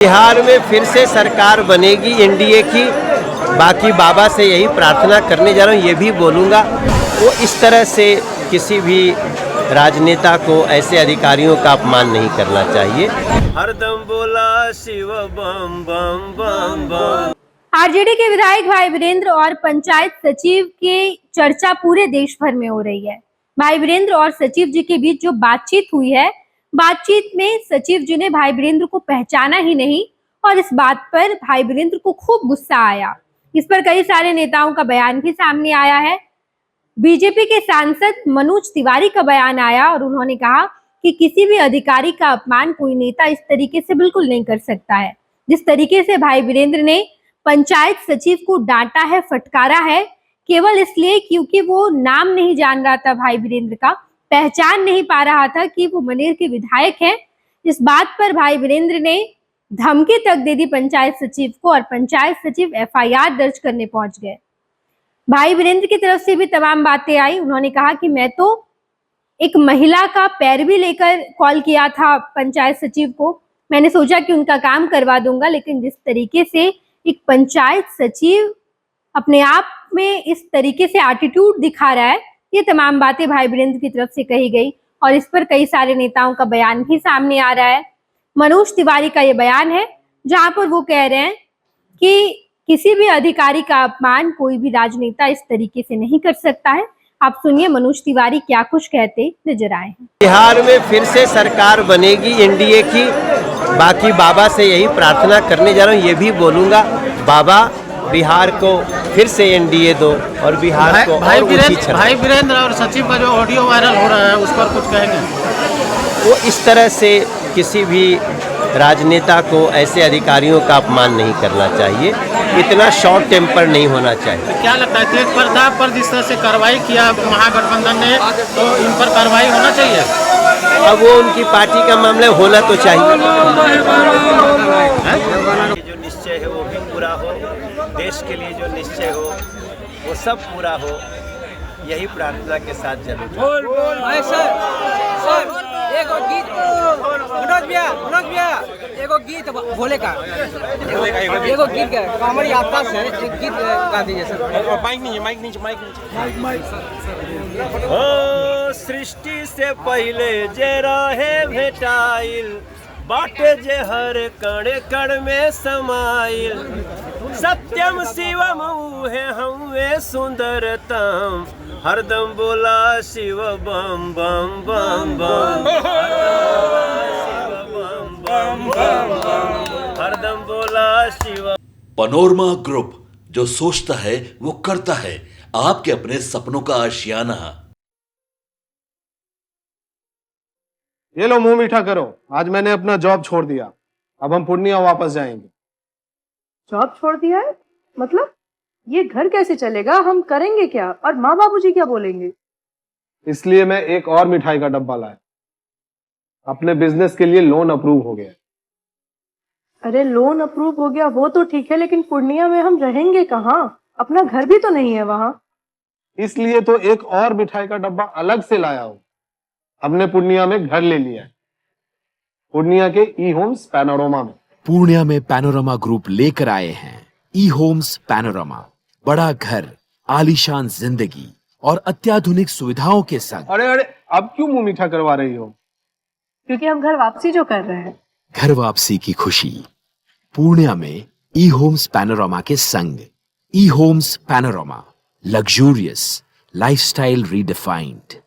बिहार में फिर से सरकार बनेगी एनडीए की। बाकी बाबा से यही प्रार्थना करने जा रहा हूँ, ये भी बोलूँगा वो इस तरह से किसी भी राजनेता को, ऐसे अधिकारियों का अपमान नहीं करना चाहिए। हरदम बोला शिव बम बम बम बम। आरजेडी के विधायक भाई वीरेंद्र और पंचायत सचिव की चर्चा पूरे देश भर में हो रही है। भाई वीरेंद्र और सचिव जी के बीच जो बातचीत हुई है, बातचीत में सचिव जी ने भाई वीरेंद्र को पहचाना ही नहीं और इस बात पर भाई वीरेंद्र को खूब गुस्सा आया। इस पर कई सारे नेताओं का बयान भी सामने आया है। बीजेपी के सांसद मनोज तिवारी का बयान आया और उन्होंने कहा कि किसी भी अधिकारी का अपमान कोई नेता इस तरीके से बिल्कुल नहीं कर सकता है। जिस तरीके से भाई वीरेंद्र ने पंचायत सचिव को डांटा है, फटकारा है, केवल इसलिए क्योंकि वो नाम नहीं जान रहा था भाई वीरेंद्र का, पहचान नहीं पा रहा था कि वो मनेर के विधायक हैं। इस बात पर भाई वीरेंद्र ने धमकी तक दे दी पंचायत सचिव को और पंचायत सचिव एफआईआर दर्ज करने पहुंच गए। भाई वीरेंद्र की तरफ से भी तमाम बातें आई। उन्होंने कहा कि मैं तो एक महिला का पैर भी लेकर कॉल किया था पंचायत सचिव को, मैंने सोचा कि उनका काम करवा दूंगा, लेकिन जिस तरीके से एक पंचायत सचिव अपने आप में इस तरीके से एटीट्यूड दिखा रहा है, ये तमाम बातें भाई वीरेंद्र की तरफ से कही गई और इस पर कई सारे नेताओं का बयान भी सामने आ रहा है। मनोज तिवारी का ये बयान है जहां पर वो कह रहे हैं कि किसी भी अधिकारी का अपमान कोई भी राजनेता इस तरीके से नहीं कर सकता है। आप सुनिए मनोज तिवारी क्या कुछ कहते नजर आए हैं। बिहार में फिर से सरकार बनेगी एनडीए की। बाकी बाबा से यही प्रार्थना करने जा रहा हूँ, ये भी बोलूँगा बाबा बिहार को फिर से एनडीए दो और बिहार को भाई वीरेंद्र और सचिव का जो ऑडियो वायरल हो रहा है उस पर कुछ कहेंगे? वो इस तरह से किसी भी राजनेता को, ऐसे अधिकारियों का अपमान नहीं करना चाहिए, इतना शॉर्ट टेम्पर नहीं होना चाहिए। क्या लगता है तेज प्रताप पर जिस तरह से कार्रवाई किया महागठबंधन ने, तो इन पर कार्रवाई होना चाहिए? अब वो उनकी पार्टी का मामला होना तो चाहिए। जो निश्चय है वो भी पूरा हो, देश के लिए जो निश्चय हो वो सब पूरा हो, यही प्रार्थना के साथ जरूर। एगो गीत मनोज भैया एगो गीत भोले का एगो गीत कांवड़ यात्रा से एक गीत गा दीजिए सर। माइक ओ सृष्टि से पहले जे रहे भेटाइल, बाटे जे हर कण कण में समाइल, सत्यम शिवम उहे हउए सुंदरतम, हरदम बोला शिव बम बम बम बम, हरदम बोला शिव। पैनोरमा ग्रुप, जो सोचता है वो करता है, आपके अपने सपनों का आशियाना। ये लो मुंह मीठा करो, आज मैंने अपना जॉब छोड़ दिया, अब हम पूर्णिया वापस जाएंगे। जॉब छोड़ दिया है? मतलब ये घर कैसे चलेगा, हम करेंगे क्या और माँ बाबूजी क्या बोलेंगे? इसलिए मैं एक और मिठाई का डब्बा लाया, अपने बिजनेस के लिए लोन अप्रूव हो गया। अरे लोन अप्रूव हो गया वो तो ठीक है, लेकिन पूर्णिया में हम रहेंगे कहाँ? अपना घर भी तो नहीं है वहां। इसलिए तो एक और मिठाई का डब्बा अलग से लाया हूं, हमने पूर्णिया में घर ले लिया है, पूर्णिया के ई होम्स पैनोरमा में। पूर्णिया में पैनोरमा ग्रुप लेकर आए हैं ई होम्स पैनोरमा, बड़ा घर, आलीशान जिंदगी और अत्याधुनिक सुविधाओं के संग। अरे अब क्यों मुंह मीठा करवा रही हो? क्योंकि हम घर वापसी जो कर रहे हैं। घर वापसी की खुशी पूर्णिया में ई होम्स पैनोरमा के संग। ई Homes Panorama, luxurious lifestyle redefined.